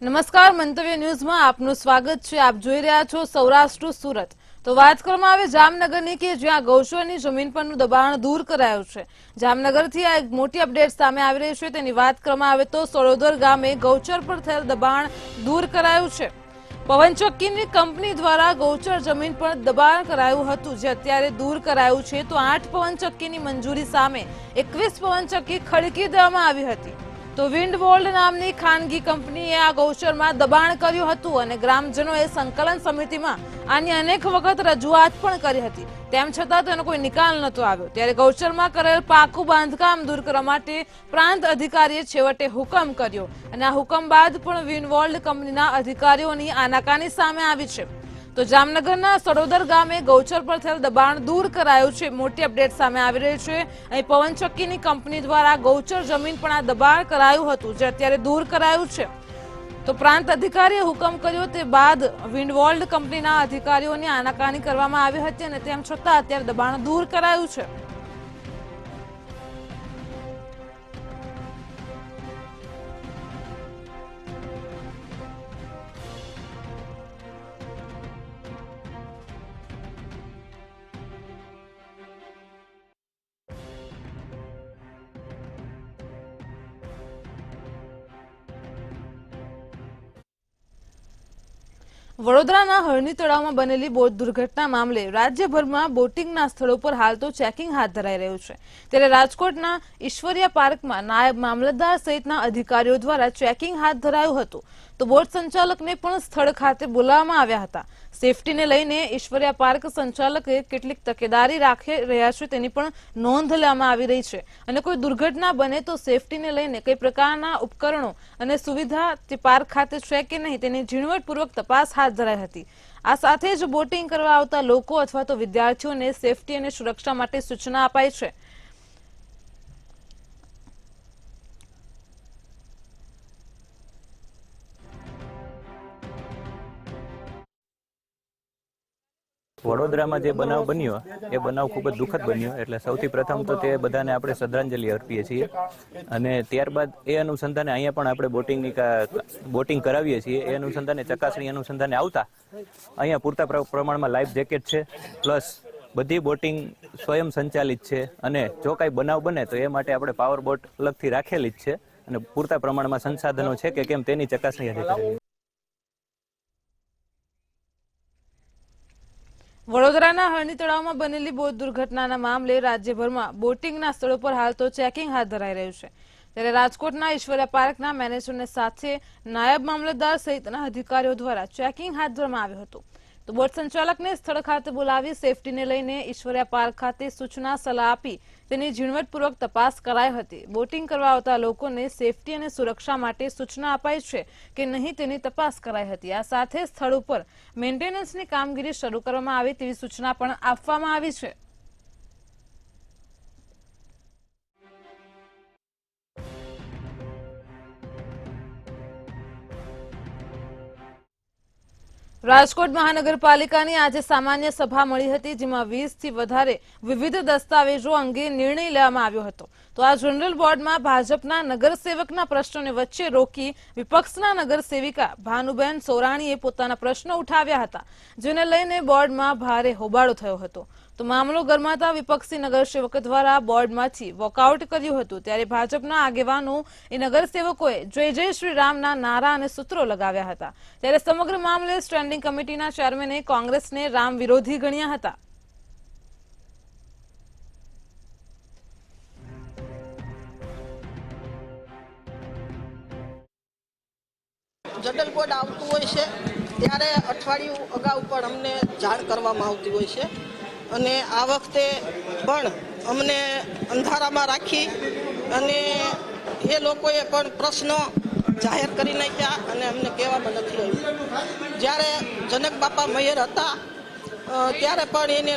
નમસ્કાર, મંતવ્ય ન્યૂઝમાં આપનું સ્વાગત છે। આપ જોઈ રહ્યા છો સૌરાષ્ટ્ર સુરત। તો વાત કરવામાં આવે જામનગરની કે જ્યાં ગૌચરની જમીન પરનું દબાણ દૂર કરાયું છે। જામનગરથી આ એક મોટી અપડેટ સામે આવી રહી છે। તેની વાત કરવામાં આવે તો સરોદર ગામે ગૌચર પર થયેલ દબાણ દૂર કરાયું છે। પવનચક્કીની કંપની દ્વારા ગૌચર જમીન પર દબાણ કરાયું હતું, જે અત્યારે દૂર કરાયું છે। તો 8 પવનચક્કીની મંજૂરી સામે 21 પવનચક્કી ખડકી દેવામાં આવી હતી। તો વિન્ડવોલ્ડ નામની ખાનગી કંપનીએ આ ગૌચરમાં દબાણ કર્યું હતું અને ગ્રામજનોએ સંકલન સમિતિમાં આની અનેક વખત રજૂઆત પણ કરી હતી, તેમ છતાં તેનો કોઈ નિકાલ નહોતો આવ્યો। ત્યારે ગૌચરમાં કરેલ પાકું બાંધકામ દૂર કરવા માટે પ્રાંત અધિકારીએ છેવટે હુકમ કર્યો અને આ હુકમ બાદ પણ વિન્ડવોલ્ડ કંપનીના અધિકારીઓની આનાકાની સામે આવી છે। તો જામનગરના સરોદર ગામે ગૌચર પર થયેલ દબાણ દૂર કરાયું છે। મોટી અપડેટ સામે આવી રહી છે। અહીં પવનચક્કીની કંપની દ્વારા ગૌચર જમીન પર આ દબાણ કરાયું હતું, જે અત્યારે દૂર કરાયું છે। તો પ્રાંત અધિકારીએ હુકમ કર્યો તે બાદ વિન્ડવોલ્ડ કંપનીના અધિકારીઓની આનાકાની કરવામાં આવી હતી અને તેમ છતાં અત્યારે દબાણ દૂર કરાયું છે। વડોદરાના હરણી તળાવમાં બનેલી બોટ દુર્ઘટના મામલે રાજ્યભરમાં બોટિંગના સ્થળો પર હાલ તો ચેકિંગ હાથ ધરાઈ રહ્યું છે। ત્યારે રાજકોટના ઈશ્વરિયા પાર્કમાં નાયબ મામલતદાર સહિતના અધિકારીઓ દ્વારા ચેકિંગ હાથ ધરાયું હતું। તો બોટ સંચાલકને પણ સ્થળ ખાતે બોલાવવામાં આવ્યા હતા। સેફટીને લઈને ઈશ્વરિયા પાર્ક સંચાલકે કેટલીક તકેદારી રાખી રહ્યા છે તેની પણ નોંધ લેવામાં આવી રહી છે અને કોઈ દુર્ઘટના બને તો સેફટીને લઈને કઈ પ્રકારના ઉપકરણો અને સુવિધા તે પાર્ક ખાતે છે કે નહીં તેની ઝીણવટપૂર્વક તપાસ હાથ ધરાઈ હતી। આ સાથે જ બોટિંગ કરવા આવતા લોકો અથવા તો વિદ્યાર્થીઓને સેફટી અને સુરક્ષા માટે સૂચના અપાઈ છે। વડોદરામાં જે બનાવ બન્યો એ બનાવ ખૂબ જ દુઃખદ બન્યો, એટલે સૌથી પ્રથમ તો તે બધાને આપણે શ્રદ્ધાંજલિ અર્પીએ છીએ અને ત્યારબાદ એ અનુસંધાને અહીંયા પણ આપણે બોટિંગ કરાવીએ છીએ। એ અનુસંધાને ચકાસણી અનુસંધાને આવતા અહીંયા પૂરતા પ્રમાણમાં લાઈફ જેકેટ છે, પ્લસ બધી બોટિંગ સ્વયં સંચાલિત છે અને જો કાંઈ બનાવ બને તો એ માટે આપણે પાવર બોટ અલગથી રાખેલી જ છે અને પૂરતા પ્રમાણમાં સંસાધનો છે કે કેમ તેની ચકાસણી અધિકારી। વડોદરાના હરણી તળાવમાં બનેલી બોટ દુર્ઘટનાના મામલે રાજ્યભરમાં બોટિંગના સ્થળો પર હાલ તો ચેકિંગ હાથ ધરાઈ રહ્યું છે। ત્યારે રાજકોટના ઈશ્વરિયા પાર્કના મેનેજરને સાથે નાયબ મામલતદાર સહિતના અધિકારીઓ દ્વારા ચેકિંગ હાથ ધરવામાં આવ્યું હતું। તો બોટ સંચાલકને સ્થળ ખાતે બોલાવી સેફટીને લઈને ઈશ્વરિયા પાર્ક ખાતે સૂચના સલાહ આપી તેની ઝીણવટપૂર્વક તપાસ કરાઈ હતી। બોટિંગ કરવા આવતા લોકોને સેફટી અને સુરક્ષા માટે સૂચના અપાઈ છે કે નહીં તેની તપાસ કરાઈ હતી। આ સાથે સ્થળ ઉપર મેન્ટેનન્સની કામગીરી શરૂ કરવામાં આવે તેવી સૂચના પણ આપવામાં આવી છે। રાજકોટ મહાનગરપાલિકાની આજે સામાન્ય સભા મળી હતી, જેમાં 20 થી વધારે વિવિધ દસ્તાવેજો અંગે નિર્ણય લેવામાં આવ્યો હતો। તો આ જનરલ બોર્ડમાં ભાજપના નગરસેવકના પ્રશ્નોને વચ્ચે રોકી વિપક્ષના નગરસેવિકા ભાનુબેન સોરાણીએ પોતાના પ્રશ્નો ઉઠાવ્યા હતા, જેને લઈને બોર્ડમાં ભારે હોબાળો થયો હતો। તો મામલો ગરમાતા વિપક્ષી નગરસેવક દ્વારા બોર્ડમાંથી વોકઆઉટ કર્યું હતું। ત્યારે ભાજપના આગેવાનો એ નગરસેવકોએ જય જય શ્રી રામના નારા અને સૂત્રો લગાવ્યા હતા। ત્યારે સમગ્ર મામલે સ્ટેન્ડિંગ કમિટીના ચેરમેને કોંગ્રેસને રામ વિરોધી ગણ્યા હતા। જનરલ બોર્ડ આવતું હોય છે ત્યારે અઠવાડિયું અગાઉ પણ અમને જાણ કરવામાં આવતી હોય છે અને આ વખતે પણ અમને અંધારામાં રાખી અને એ લોકોએ પણ પ્રશ્નો જાહેર કરી નાખ્યા અને અમને કહેવામાં નથી આવ્યું। જ્યારે જનક બાપા મેયર હતા ત્યારે પણ એને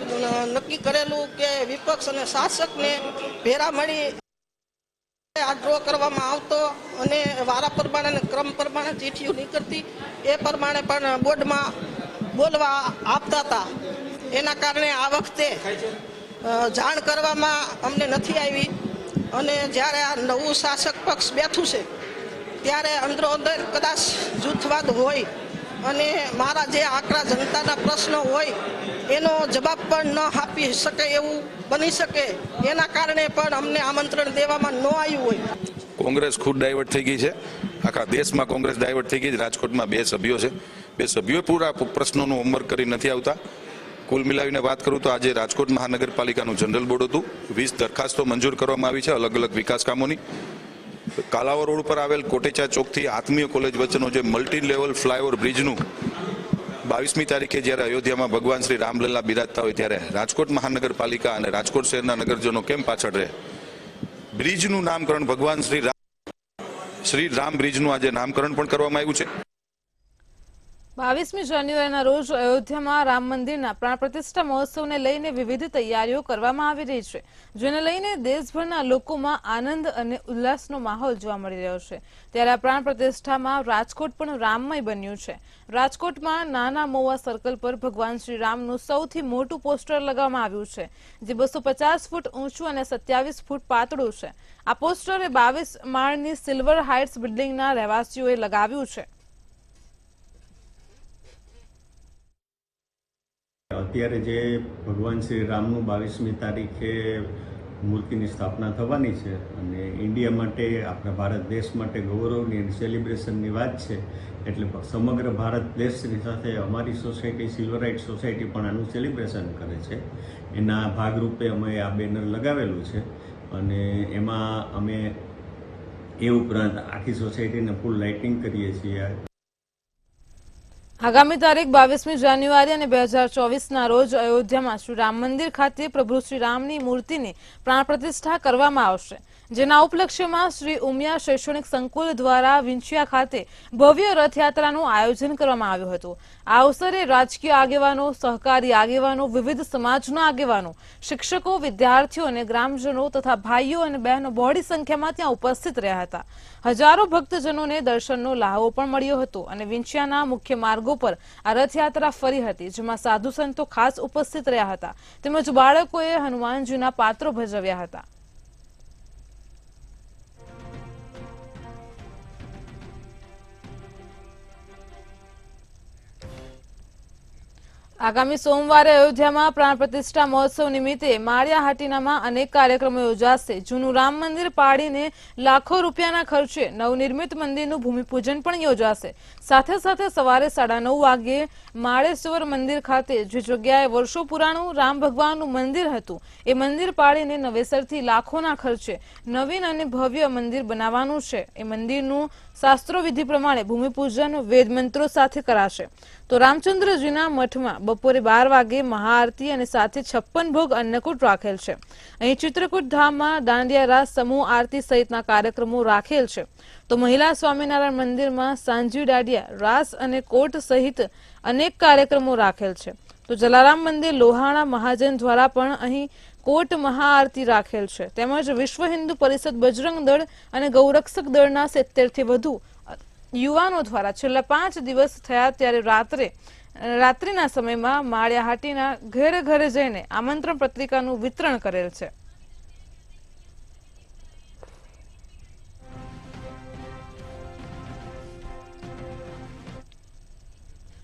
નક્કી કરેલું કે વિપક્ષ અને શાસકને ભેરા મળી આ ડ્રો કરવામાં આવતો અને વારા પ્રમાણે અને ક્રમ પ્રમાણે ચીઠીઓ નીકળતી એ પ્રમાણે પણ બોર્ડમાં બોલવા આપતા હતા। એના કારણે આ વખતે જાણ કરવામાં અમને નથી આવી અને જ્યારે આ નવું શાસક પક્ષ બેઠું છે ત્યારે અંદરો અંદર કદાચ જૂથવાદ હોય અને મારા જે આકરા જનતાના પ્રશ્નો હોય એનો જવાબ પણ ન આપી શકે એવું બની શકે, એના કારણે પણ અમને આમંત્રણ દેવામાં ન આવ્યું હોય. કોંગ્રેસ ખુદ ડાયવર્ટ થઈ ગઈ છે, આખા દેશમાં કોંગ્રેસ ડાયવર્ટ થઈ ગઈ છે. રાજકોટમાં 2 સભ્યો છે, 2 સભ્યો પૂરા પ્રશ્નોનું હોમવર્ક કરી નથી આવતા. કુલ મિલાવીને વાત કરું તો આજે રાજકોટ મહાનગરપાલિકાનું જનરલ બોર્ડ હતું. 20 દરખાસ્તો મંજૂર કરવામાં આવી છે અલગ અલગ વિકાસ કામોની. કાલાવા રોડ પર આવેલ કોટેચા ચોકથી આત્મીય કોલેજ વચ્ચેનો જે મલ્ટી લેવલ ફ્લાયઓવર બ્રિજનું 22મી તારીખે જ્યારે અયોધ્યામાં ભગવાન શ્રી રામલલ્લા બિરાજતા હોય ત્યારે રાજકોટ મહાનગરપાલિકા અને રાજકોટ શહેરના નગરજનો કેમ પાછળ રહે? બ્રિજનું નામકરણ ભગવાન શ્રી રામ બ્રિજનું આજે નામકરણ પણ કરવામાં આવ્યું છે. 22મી જાન્યુઆરીના રોજ અયોધ્યામાં રામ મંદિરના પ્રાણ પ્રતિષ્ઠા મહોત્સવને લઈને વિવિધ તૈયારીઓ કરવામાં આવી રહી છે, જેને લઈને દેશભરના લોકોમાં આનંદ અને ઉલ્લાસનો માહોલ જોવા મળી રહ્યો છે. ત્યારે આ પ્રાણ પ્રતિષ્ઠામાં રાજકોટ પણ રામમય બન્યું છે. રાજકોટમાં નાના મોવા સર્કલ પર ભગવાન શ્રી રામનું સૌથી મોટું પોસ્ટર લગાવવામાં આવ્યું છે, જે 250 ફૂટ ઊંચું અને 27 ફૂટ પાતળું છે. આ પોસ્ટર 22 માળની સિલ્વર હાઇટ્સ બિલ્ડિંગના રહેવાસીઓએ લગાવ્યું છે. અત્યારે જે ભગવાન શ્રી રામનું 22મી તારીખે મૂર્તિની સ્થાપના થવાની છે અને ઇન્ડિયા માટે, આપણા ભારત દેશ માટે ગૌરવની અને સેલિબ્રેશનની વાત છે. એટલે સમગ્ર ભારત દેશની સાથે અમારી સોસાયટી સિલ્વરાઇટ સોસાયટી પણ આનું સેલિબ્રેશન કરે છે. એના ભાગરૂપે અમે આ બેનર લગાવેલું છે અને એમાં અમે એ ઉપરાંત આખી સોસાયટીને ફૂલ લાઇટિંગ કરીએ છીએ. આગામી તારીખ 22મી જાન્યુઆરી અને 2024ના રોજ અયોધ્યામાં શ્રી રામ મંદિર ખાતે પ્રભુ શ્રી રામની મૂર્તિની પ્રાણ પ્રતિષ્ઠા કરવામાં આવશે, જેના ઉપલક્ષ્યમાં શ્રી ઉમિયા શૈક્ષણિક સંકુલ દ્વારા વિંછિયા ખાતે ભવ્ય રથયાત્રાનું આયોજન કરવામાં આવ્યું હતું. આ અવસરે રાજકીય આગેવાનો, સહકારી આગેવાનો, વિવિધ સમાજના આગેવાનો, શિક્ષકો, વિદ્યાર્થીઓ અને ગ્રામજનો તથા ભાઈઓ અને બહેનો બહોળી સંખ્યામાં ત્યાં ઉપસ્થિત રહ્યા હતા. હજારો ભક્તજનોને દર્શનનો લહાવો પણ મળ્યો હતો અને વિંછિયાના મુખ્ય માર્ગો પર આ રથયાત્રા ફરી હતી, જેમાં સાધુ સંતો ખાસ ઉપસ્થિત રહ્યા હતા તેમજ બાળકોએ હનુમાનજીના પાત્રો ભજવ્યા હતા. આગામી સોમવારે અયોધ્યામાં પ્રાણ પ્રતિષ્ઠા મહોત્સવ નિમિત્તે માળિયા હાટીનામાં અનેક કાર્યક્રમો યોજાશે. જૂનું રામ મંદિર પાડીને લાખો રૂપિયાના ખર્ચે નવનિર્મિત મંદિરનું ભૂમિપૂજન પણ યોજાશે. સાથે સાથે સવારે 9:30 વાગ્યે માળેશ્વર મંદિર ખાતે જે જગ્યાએ વર્ષો પુરાણું રામ ભગવાનનું મંદિર હતું, એ મંદિર પાડીને નવેસરથી લાખોના ખર્ચે નવીન અને ભવ્ય મંદિર બનાવવાનું છે. એ મંદિરનું શાસ્ત્રો વિધિ પ્રમાણે ભૂમિપૂજન વેદ મંત્રો સાથે કરાશે. તો રામચંદ્રજીના મઠમાં બપોરે 12 વાગે મહાઆરતી અને સાથે 56 ભોગ અન્નકૂટ રાખેલ છે. અહીં ચિત્રકૂટ ધામમાં દાંડિયા રાસ, સમૂહ આરતી સહિતના કાર્યક્રમો રાખેલ છે. તો મહિલા સ્વામિનારાયણ મંદિરમાં સાંજી દાંડિયા રાસ અને કોટ સહિત અનેક કાર્યક્રમો રાખેલ છે. તો જલારામ મંદિર લોહાણા મહાજન દ્વારા પણ અહીં કોટ મહાઆરતી રાખેલ છે. તેમજ વિશ્વ હિન્દુ પરિષદ, બજરંગ દળ અને ગૌરક્ષક દળના 70 થી વધુ યુવાનો દ્વારા છેલ્લા 5 દિવસ થયા ત્યારે રાત્રિના સમયમાં માળિયા હાટીના ઘરે ઘરે જઈને આમંત્રણ પત્રિકાનું વિતરણ કરેલ છે.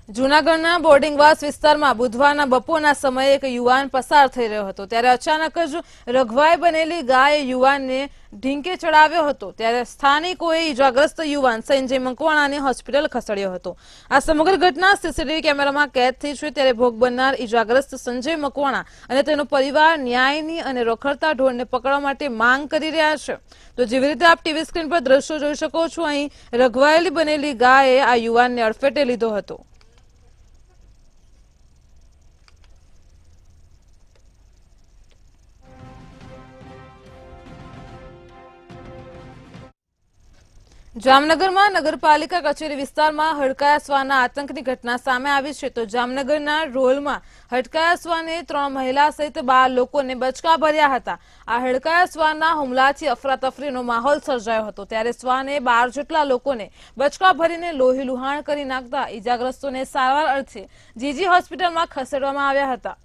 જૂનાગઢના બોર્ડિંગવાસ વિસ્તારમાં બુધવારના બપોરના સમયે એક યુવાન પસાર થઈ રહ્યો હતો, ત્યારે અચાનક જ રઘવાઈ બનેલી ગાયે યુવાનને ઢીંકે ચડાવ્યો હતો. ત્યારે સ્થાનિકોએ ઈજાગ્રસ્ત યુવાન સંજય મકવાણાને હોસ્પિટલ ખસેડ્યો હતો. આ સમગ્ર ઘટના સીસીટીવી કેમેરામાં કેદ થઈ છે. ત્યારે ભોગ બનનાર ઈજાગ્રસ્ત સંજય મકવાણા અને તેનો પરિવાર ન્યાયની અને રખડતા ઢોરને પકડવા માટે માંગ કરી રહ્યા છે. તો જેવી રીતે આપ ટીવી સ્ક્રીન પર દ્રશ્યો જોઈ શકો છો, અહીં રઘવાયેલી બનેલી ગાયે આ યુવાનને અડફેટે લીધો હતો. જામનગરમાં નગરપાલિકા કચેરી વિસ્તારમાં હડકાયા શ્વાનના આતંકની ઘટના સામે આવી છે. તો જામનગરના રોલમાં હડકાયા શ્વાને 3 મહિલા સહિત 12 લોકોને બચકા ભર્યા હતા. આ હડકાયા શ્વાનના હુમલાથી અફરાતફરીનો માહોલ સર્જાયો હતો. ત્યારે શ્વાને 12 જેટલા લોકોને બચકા ભરીને લોહી લુહાણ કરી નાખતા ઈજાગ્રસ્તોને સારવાર અર્થે જીજી હોસ્પિટલમાં ખસેડવામાં આવ્યા હતા.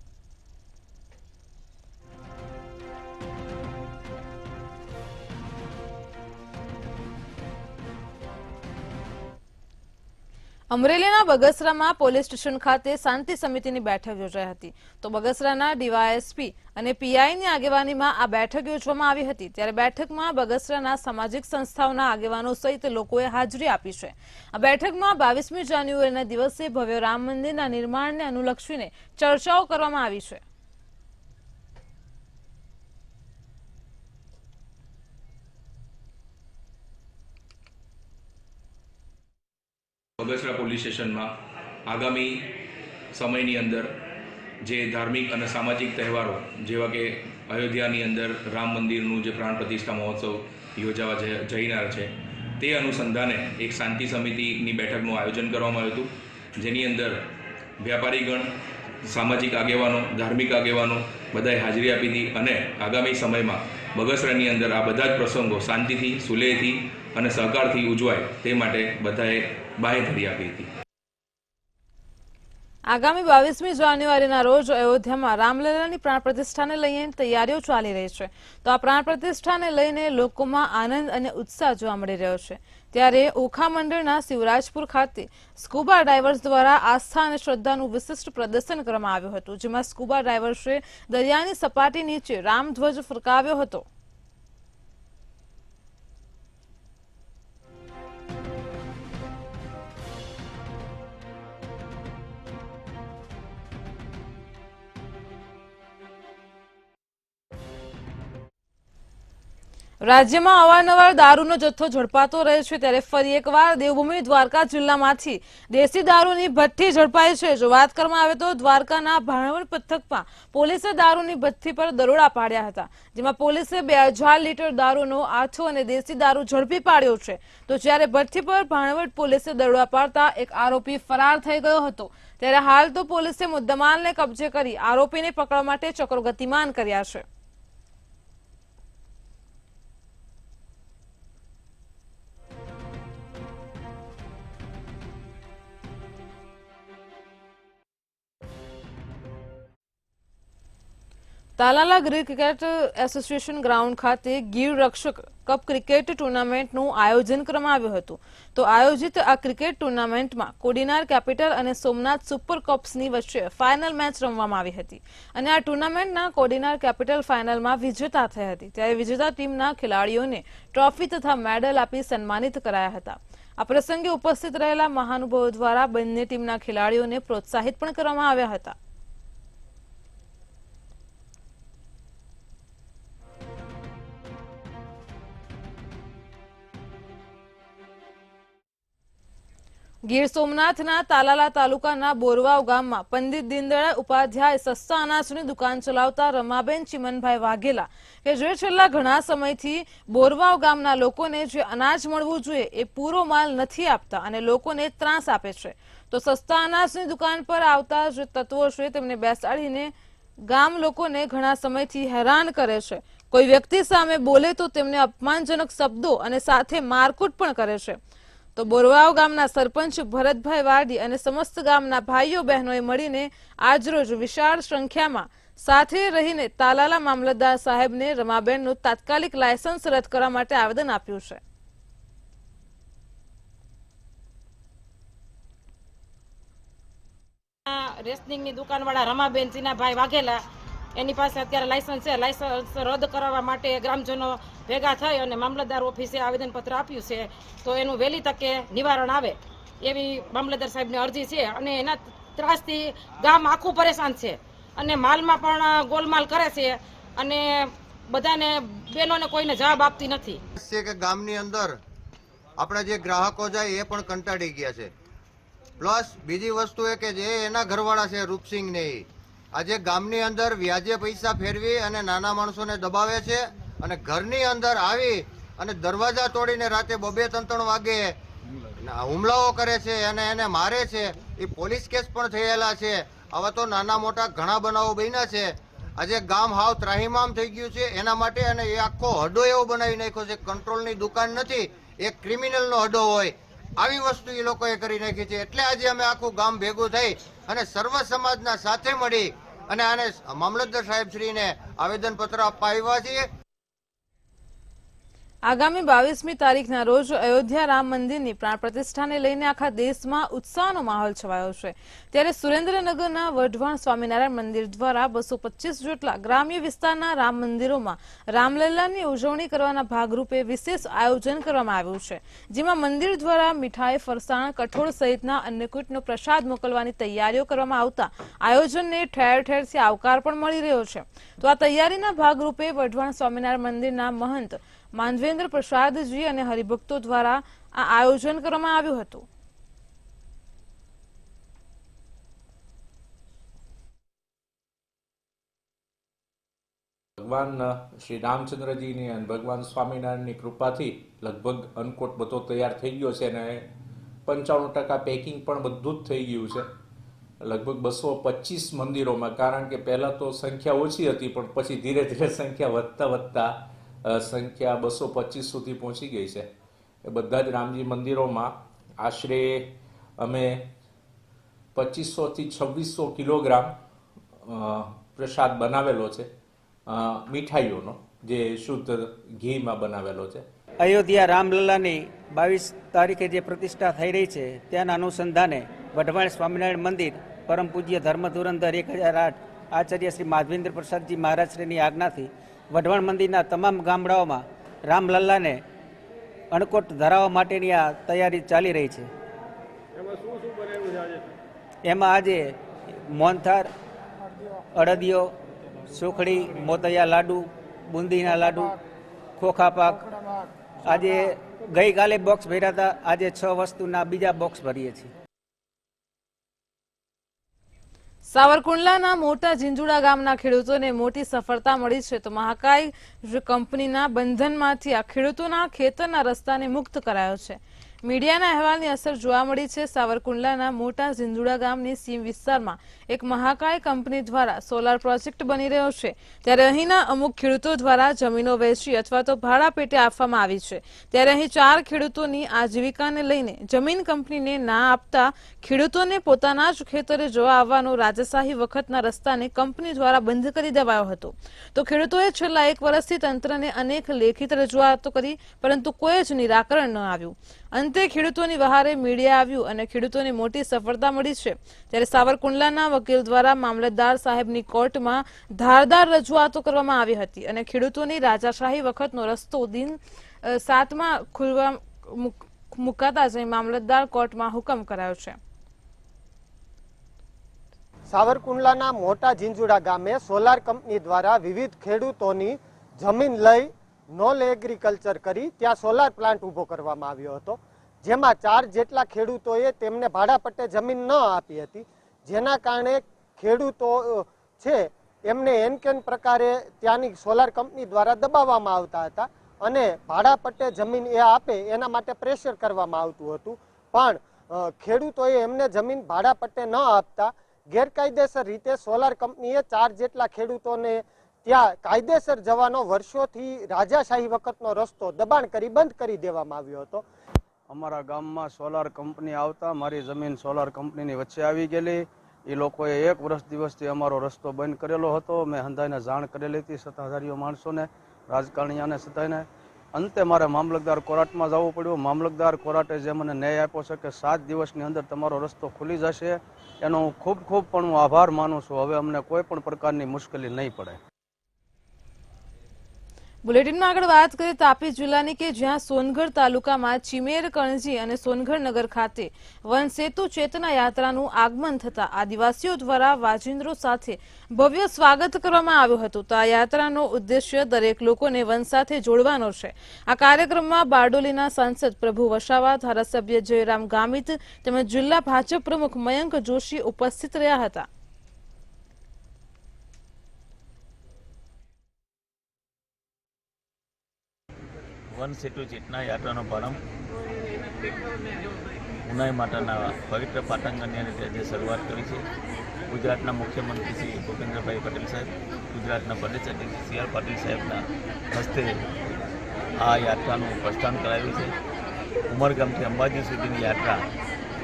અમરેલીના બગસરામાં પોલીસ સ્ટેશન ખાતે શાંતિ સમિતિની બેઠક યોજાઈ હતી. તો બગસરાના ડીવાયએસપી અને પીઆઈની આગેવાનીમાં આ બેઠક યોજવામાં આવી હતી. ત્યારે બેઠકમાં બગસરાના સામાજિક સંસ્થાઓના આગેવાનો સહિત લોકોએ હાજરી આપી છે. આ બેઠકમાં 22મી જાન્યુઆરીના દિવસે ભવ્ય રામ મંદિરના નિર્માણને અનુલક્ષીને ચર્ચાઓ કરવામાં આવી છે. બગસરા પોલીસ સ્ટેશનમાં આગામી સમયની અંદર જે ધાર્મિક અને સામાજિક તહેવારો જેવા કે અયોધ્યાની અંદર રામ મંદિરનું જે પ્રાણ પ્રતિષ્ઠા મહોત્સવ યોજાવા જઈનાર છે તે અનુસંધાને એક શાંતિ સમિતિની બેઠકનું આયોજન કરવામાં આવ્યું હતું, જેની અંદર વ્યાપારીગણ, સામાજિક આગેવાનો, ધાર્મિક આગેવાનો બધાએ હાજરી આપી હતી અને આગામી સમયમાં બગસરાની અંદર આ બધા જ પ્રસંગો શાંતિથી, સુલેહથી અને સહકારથી ઉજવાય તે માટે બધાએ બાંહેધરી આપી હતી. આગામી 22મી જાન્યુઆરીના રોજ અયોધ્યામાં રામલલ્લાની પ્રાણ પ્રતિષ્ઠાને લઈને તૈયારીઓ ચાલી રહી છે. તો આ પ્રાણ પ્રતિષ્ઠાને લઈને લોકોમાં આનંદ અને ઉત્સાહ જોવા મળી રહ્યો છે. ત્યારે ઓખા મંડળના શિવરાજપુર ખાતે સ્કુબા ડાઇવર્સ દ્વારા આસ્થા અને શ્રદ્ધાનું વિશિષ્ટ પ્રદર્શન કરવામાં આવ્યું હતું, જેમાં સ્કુબા ડાઇવર્સે દરિયાની સપાટી નીચે રામધ્વજ ફરકાવ્યો હતો. રાજ્યમાં અવારનવાર દારૂનો જથ્થો ઝડપાતો રહે છે. ત્યારે ફરી એકવાર દેવભૂમિ દ્વારકા જિલ્લામાંથી દેશી દારૂની ભઠ્ઠી ઝડપાઈ છે. જો વાત કરવામાં આવે તો દ્વારકાના ભાણવડ પંથકમાં પોલીસે દારૂની ભઠ્ઠી પર દરોડા પાડ્યા હતા, જેમાં પોલીસે 2000 લીટર દારૂનો આછો અને દેશી દારૂ ઝડપી પાડ્યો છે. તો જ્યારે ભઠ્ઠી પર ભાણવડ પોલીસે દરોડા પાડતા એક આરોપી ફરાર થઈ ગયો હતો. ત્યારે હાલ તો પોલીસે મુદ્દામાલને કબજે કરી આરોપીને પકડવા માટે ચક્રો ગતિમાન કર્યા છે. Talala Gir cricket association ground ખાતે ગીર રક્ષક કપ ક્રિકેટ ટુર્નામેન્ટનું આયોજન કરવામાં આવ્યું હતું. તો આયોજિત આ ક્રિકેટ ટુર્નામેન્ટમાં કોડીનાર કેપિટલ અને સોમનાથ સુપર કપ્સની વચ્ચે ફાઇનલ મેચ રમવામાં આવી હતી અને આ ટુર્નામેન્ટના કોડીનાર કેપિટલ ફાઇનલમાં વિજેતા થઈ હતી. ત્યારે વિજેતા ટીમના ખેલાડીઓને ટ્રોફી તથા મેડલ આપી સન્માનિત કરાયા હતા. આ પ્રસંગે ઉપસ્થિત રહેલા મહાનુભાવો દ્વારા બંને ટીમના ખેલાડીઓને પ્રોત્સાહિત પણ કરવામાં આવ્યા હતા. ગીર સોમનાથના તાલાલા તાલુકાના બોરવાવ ગામમાં પંડિત દીનદયાળ ઉપાધ્યાય સસ્તા અનાજની દુકાન ચલાવતા રમાબેન ચિમનભાઈ વાઘેલા કે જે છેલ્લા ઘણા સમયથી બોરવાવ ગામના લોકોને જે અનાજ મળવું જોઈએ એ પૂરો માલ નથી આપતા અને લોકોને ત્રાસ આપે છે. તો સસ્તા અનાજની દુકાન પર આવતા જે તત્વો છે તેમને બેસાડીને ગામ લોકોને ઘણા સમયથી હેરાન કરે છે. કોઈ વ્યક્તિ સામે બોલે તો તેમને અપમાનજનક શબ્દો અને સાથે મારકૂટ પણ કરે છે. તો બોરવાવ ગામના સરપંચ ભરતભાઈ વાડી અને સમસ્ત ગામના ભાઈઓ બહેનોએ મળીને આજરોજ વિશાળ સંખ્યામાં સાથે રહીને તાલાલા મામલતદાર સાહેબને રમાબેનનું તાત્કાલિક લાયસન્સ રદ કરવા માટે આવેદન આપ્યું છે. રેસનિંગની દુકાનવાળા રમાબેન ચીનાભાઈ વાઘેલા એની પાસે અત્યારે લાયસન્સ છે. લાયસન્સ રદ કરાવવા માટે ગ્રામજનો ભેગા થઈ અને મામલતદાર ઓફિસે આવેદનપત્ર આપ્યું છે. તો એનું વહેલી તકે નિવારણ આવે એવી મામલતદાર સાહેબની અરજી છે. અને એના ત્રાસથી ગામ આખું પરેશાન છે અને માલમાં પણ ગોલમાલ કરે છે અને બધાને બહેનોને કોઈને જવાબ આપતી નથી. કે ગામની અંદર આપણા જે ગ્રાહકો જાય એ પણ કંટાળી ગયા છે. પ્લસ બીજી વસ્તુ એ કે જે એના ઘરવાળા છે રૂપસિંહ ને આજે ગામની અંદર વ્યાજે પૈસા ફેરવી અને નાના માણસોને દબાવે છે અને ઘરની અંદર આવી અને દરવાજા તોડીને રાતે 2-3 વાગે હુમલાઓ કરે છે અને એને મારે છે. એ પોલીસ કેસ પણ થયેલા છે. આવા તો નાના મોટા ઘણા બનાવો બન્યા છે. આજે ગામ હાવ ત્રાહિમામ થઈ ગયું છે એના માટે અને એ આખો હડો એવો બનાવી નાખ્યો છે. કંટ્રોલની દુકાન નથી, એક ક્રિમિનલનો હડો હોય આવી વસ્તુ એ લોકોએ કરી નાખી છે. એટલે આજે અમે આખું ગામ ભેગું થઈ અને સર્વ સમાજના સાથે મળી અને આને મામલતદાર સાહેબ શ્રીને આવેદનપત્ર આપવા આવ્યા છીએ. આગામી 22મી તારીખના રોજ અયોધ્યા રામ મંદિરની પ્રાણ પ્રતિષ્ઠાને લઈને આખા દેશમાં ઉત્સાહનો માહોલ છવાયો છે. ત્યારે સુરેન્દ્રનગરના વઢવાણ સ્વામિનારાયણ મંદિર દ્વારા 225 જેટલા ગ્રામ્ય વિસ્તારના રામ મંદિરોમાં રામલલ્લાની ઉજવણી કરવાના ભાગરૂપે વિશેષ આયોજન કરવામાં આવ્યું છે, જેમાં મંદિર દ્વારા મીઠાઈ, ફરસાણ, કઠોળ સહિતના અન્નકૂટનો પ્રસાદ મોકલવાની તૈયારીઓ કરવામાં આવતા આયોજનને ઠેર ઠેરથી આવકાર પણ મળી રહ્યો છે. તો આ તૈયારીના ભાગરૂપે વઢવાણ સ્વામિનારાયણ મંદિરના મહંત માનવેન્દ્ર પ્રસાદજી અને હરિભક્તો દ્વારા આ આયોજન કરવામાં આવ્યું હતું. ભગવાન શ્રી રામચંદ્રજીની અને ભગવાન સ્વામિનારાયણની કૃપાથી લગભગ અન્નકૂટ બધો તૈયાર થઈ ગયો છે અને 95% પેકિંગ પણ બધું જ થઈ ગયું છે. લગભગ 225 મંદિરોમાં, કારણ કે પહેલાં તો સંખ્યા ઓછી હતી પણ પછી ધીરે ધીરે સંખ્યા વધતા સંખ્યા 225 સુધી પહોંચી ગઈ છે. એ બધા જ રામજી મંદિરોમાં આશરે અમે 2500 થી 2600 કિલોગ્રામ પ્રસાદ બનાવેલો છે, મીઠાઈઓનો, જે શુદ્ધ ઘીમાં બનાવેલો છે. અયોધ્યા રામલલ્લાની 22 તારીખે જે પ્રતિષ્ઠા થઈ રહી છે તેના અનુસંધાને વઢવાણ સ્વામિનારાયણ મંદિર પરમ પૂજ્ય ધર્મ ધુરંધર 1008 આચાર્ય શ્રી માધવેન્દ્ર પ્રસાદજી મહારાજશ્રીની આજ્ઞાથી વઢવાણ મંદિરના તમામ ગામડાઓમાં રામલલ્લાને અન્નકૂટ ધરાવવા માટેની આ તૈયારી ચાલી રહી છે. એમાં આજે મોહનથાળ, અડદિયો, સુખડી, મોતૈયા લાડુ, બુંદીના લાડુ, ખોખા પાક, આજે ગઈકાલે બોક્સ ભર્યા હતા, આજે 6 વસ્તુના બીજા બોક્સ ભરીએ છીએ. સાવરકુંડલાના મોટા ઝીંઝુડા ગામના ખેડૂતોને મોટી સફળતા મળી છે. તો મહાકાય કંપનીના બંધનમાંથી આ ખેડૂતોના ખેતરના રસ્તાને મુક્ત કરાયો છે. મીડિયાના અહેવાલની અસર જોવા મળી છે. સાવરકુંડલાના મોટા ઝીંઝુડા ગામની સીમ વિસ્તારમાં એક મહાકાય કંપની દ્વારા સોલાર પ્રોજેક્ટ બની રહ્યો છે. ત્યારે અહીંના અમુક ખેડૂતો દ્વારા જમીનો વેચી અથવા તો ભાડા પેટે આપવામાં આવી છે. ત્યારે અહીં 4 ખેડૂતોની આજીવિકાને લઈને જમીન કંપનીને ના આપતા ખેડૂતોને પોતાના જ ખેતરે જવા આવવાનો રાજાશાહી વખતના રસ્તાને કંપની દ્વારા બંધ કરી દેવાયો હતો. તો ખેડૂતોએ છેલ્લા 1 વર્ષથી તંત્રને અનેક લેખિત રજૂઆતો કરી, પરંતુ કોઈ જ નિરાકરણ ન આવ્યું. અંતે ખેડૂતોની વહારે મીડિયા આવ્યું અને ખેડૂતોને મોટી સફળતા મળી છે. ત્યારે સાવરકુંડલાના વકીલ દ્વારા મામલતદાર સાહેબની કોર્ટમાં ધારદાર રજૂઆતો કરવામાં આવી હતી અને ખેડૂતોની રાજાશાહી વખતનો રસ્તો દિન 7માં ખુલવા મુકાતા જ મામલતદાર કોર્ટમાં હુકમ કરાયો છે. સાવરકુંડલાના મોટા ઝીંઝુડા ગામે સોલાર કંપની દ્વારા વિવિધ ખેડૂતોની જમીન લઈ નોન એગ્રીકલ્ચર કરી ત્યાં સોલાર પ્લાન્ટ ઊભો કરવામાં આવ્યો હતો, જેમાં 4 જેટલા ખેડૂતોએ તેમને ભાડા પટ્ટે જમીન ન આપી હતી, જેના કારણે ખેડૂતો છે એમને એનકેન પ્રકારે ત્યાંની સોલાર કંપની દ્વારા દબાવવામાં આવતા હતા અને ભાડા પટ્ટે જમીન એ આપે એના માટે પ્રેશર કરવામાં આવતું હતું. પણ ખેડૂતોએ એમને જમીન ભાડા પટ્ટે ન આપતા ગેરકાયદેસર રીતે સોલાર કંપનીએ 4 જેટલા ખેડૂતોને ત્યાં કાયદેસર જવાનો વર્ષોથી રાજાશાહી વખતનો રસ્તો દબાણ કરી બંધ કરી દેવામાં આવ્યો હતો. અમારા ગામમાં સોલાર કંપની આવતા મારી જમીન સોલાર કંપનીની વચ્ચે આવી ગયેલી. એ લોકોએ 1 દિવસથી અમારો રસ્તો બંધ કરેલો હતો. મેં હંધાઈને જાણ કરેલી હતી સત્તાધારીઓ માણસોને, રાજકારણીઓને સતાઈને. અંતે મારે મામલતદાર કોર્ટમાં જવું પડ્યું. મામલતદાર કોર્ટે જે મને ન્યાય આપ્યો છે કે 7 દિવસની અંદર તમારો રસ્તો ખુલી જશે, એનો હું ખૂબ પણ હું આભાર માનું છું. હવે અમને કોઈ પણ પ્રકારની મુશ્કેલી નહીં પડે. બુલેટિનમાં આગળ વાત કરીએ તાપી જિલ્લાની કે જ્યાં સોનગઢ તાલુકામાં ચિમેર, કણજી અને સોનગઢ નગર ખાતે વન સેતુ ચેતના યાત્રાનું આગમન થતા આદિવાસીઓ દ્વારા વાજિંદ્રો સાથે ભવ્ય સ્વાગત કરવામાં આવ્યું હતું. તો આ યાત્રાનો ઉદ્દેશ્ય દરેક લોકોને વન સાથે જોડવાનો છે. આ કાર્યક્રમમાં બારડોલીના સાંસદ પ્રભુ વસાવા, ધારાસભ્ય જયરામ ગામિત તેમજ જિલ્લા ભાજપ પ્રમુખ મયંક જોશી ઉપસ્થિત રહ્યા હતા. વન સેતુ ચેતના યાત્રાનો પ્રારંભ ઉનાઈ માતાના પવિત્ર પાટણગણની રીતે શરૂઆત કરી છે. ગુજરાતના મુખ્યમંત્રી શ્રી ભૂપેન્દ્રભાઈ પટેલ સાહેબ, ગુજરાતના પ્રદેશ અધ્યક્ષ સી આર પાટીલ સાહેબના હસ્તે આ યાત્રાનું પ્રસ્થાન કરાયું છે. ઉમરગામથી અંબાજી સુધીની યાત્રા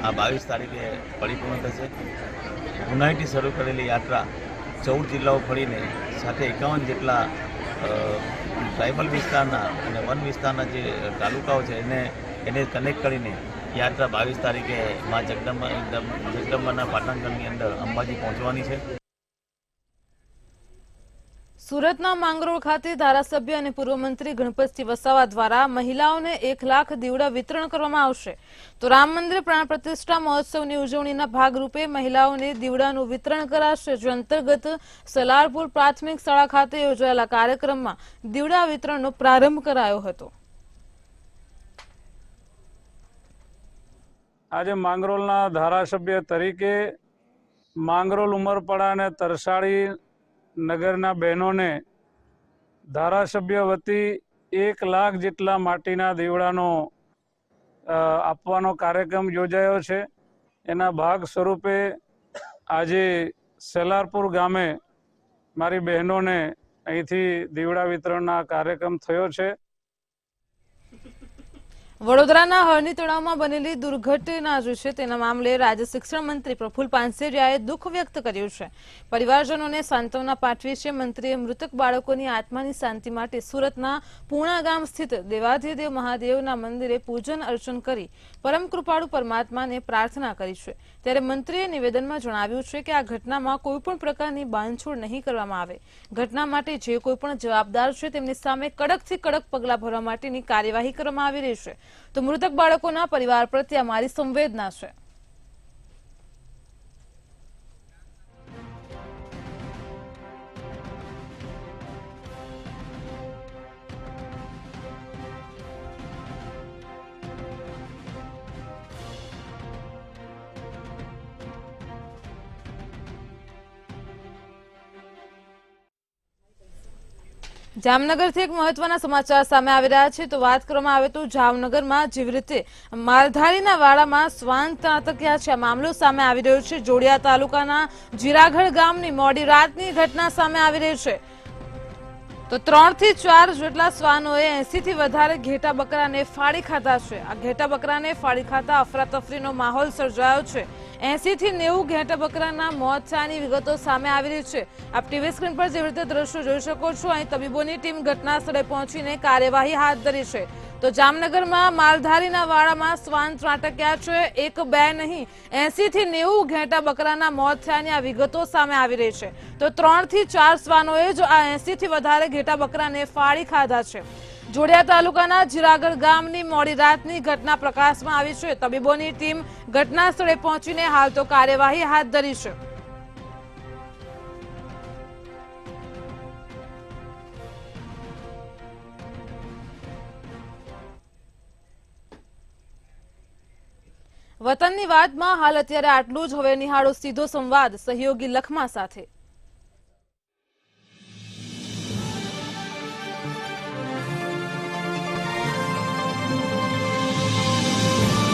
આ 22 તારીખે પરિપૂર્ણ થશે. ઉનાઈથી શરૂ કરેલી યાત્રા 14 જિલ્લાઓ ફરીને સાથે 51 જેટલા ટ્રાઇબલ વિસ્તારના અને વન વિસ્તારના જે તાલુકાઓ છે એને કનેક્ટ કરીને યાત્રા 22 તારીખે મા જગદંબાના પાટણગઢની અંદર અંબાજી પહોંચવાની છે. સુરતના માંગરોળ ખાતે ધારાસભ્ય અને પૂર્વ મંત્રી ગણપતસિંહ વસાવા દ્વારા મહિલાઓને 1 લાખ દીવડા વિતરણ કરવામાં આવશે. તો રામ મંદિર પ્રાણ પ્રતિષ્ઠા મહોત્સવની ઉજવણીના ભાગરૂપે મહિલાઓને દીવડાનું વિતરણ કરાશે. જે અંતર્ગત સલારપુર પ્રાથમિક શાળા ખાતે યોજાયેલા કાર્યક્રમમાં દીવડા વિતરણનો પ્રારંભ કરાયો હતો. આજે માંગરોળના ધારાસભ્ય તરીકે માંગરોળ ઉમરપાડા અને તરસાળી નગરના બહેનોને ધારાસભ્ય વતી 1 લાખ જેટલા માટીના દીવડાનો આપવાનો કાર્યક્રમ યોજાયો છે. એના ભાગ સ્વરૂપે આજે સેલારપુર ગામે મારી બહેનોને અહીંથી દીવડા વિતરણના કાર્યક્રમ થયો છે. વડોદરાના હરણી તળાવમાં બનેલી દુર્ઘટના છે તેના મામલે રાજ્ય શિક્ષણ મંત્રી પ્રફુલ્લ પાનસેરિયાએ દુઃખ વ્યક્ત કર્યું છે. પરિવારજનોને સાંત્વના પાઠવી છે. મંત્રીએ મૃતક બાળકોની આત્માની શાંતિ માટે સુરતના પૂણા ગામ સ્થિત દેવાધિદેવ મહાદેવના મંદિરે પૂજન અર્ચન કરી પરમ કૃપાળુ પરમાત્માને પ્રાર્થના કરી છે. ત્યારે મંત્રીએ નિવેદનમાં જણાવ્યું છે કે આ ઘટનામાં કોઈપણ પ્રકારની બાંધછોડ નહીં કરવામાં આવે. ઘટના માટે જે કોઈ પણ જવાબદાર છે તેમની સામે કડકથી કડક પગલાં ભરવા માટેની કાર્યવાહી કરવામાં આવી રહી છે. તો મૃતક બાળકોના પરિવાર પ્રત્યે અમારી સંવેદના છે. જામનગરથી એક મહત્વના સમાચાર સામે આવી રહ્યા છે. તો વાત કરવામાં આવે તો જામનગરમાં જેવી રીતે માલધારીના વાડામાં શ્વાન ત્રાટક્યા છે, આ મામલો સામે આવી રહ્યો છે. જોડિયા તાલુકાના જીરાગઢ ગામની મોડી રાતની ઘટના સામે આવી રહી છે. તો 3 થી 4 જેટલા શ્વાનોએ 80 થી વધારે ઘેટા બકરાને ફાડી ખાધા છે. આ ઘેટા બકરાને ફાડી ખાતા અફરાતફરીનો માહોલ સર્જાયો છે. 80 થી 90 ઘેટા બકરાના મોત થયાની વિગતો સામે આવી રહી છે. આપ ટીવી સ્ક્રીન પર જેવી રીતે દ્રશ્યો જોઈ શકો છો, અહીં તબીબોની ટીમ ઘટના સ્થળે પહોંચીને કાર્યવાહી હાથ ધરી છે. તો જામનગરમાં માલધારીના વાડામાં શ્વાન ત્રાટક્યા છે. 1 2 નહીં, 80 થી 90 ઘેટા બકરાના મોત થયાની આ વિગતો સામે આવી રહી છે. તો 3 થી 4 શ્વાનોએ જ આ 80 થી વધારે ઘેટા બકરાને ફાડી ખાધા છે. જોડિયા તાલુકાના જીરાગઢ ગામની મોડી રાતની ઘટના પ્રકાશમાં આવી છે. તબીબોની ટીમ ઘટના સ્થળે પહોંચીને હાલ તો કાર્યવાહી હાથ ધરી છે. વતનની વાતમાં હાલ અત્યારે આટલું જ. હવે નિહાળો સીધો સંવાદ સહયોગી લખમા સાથે.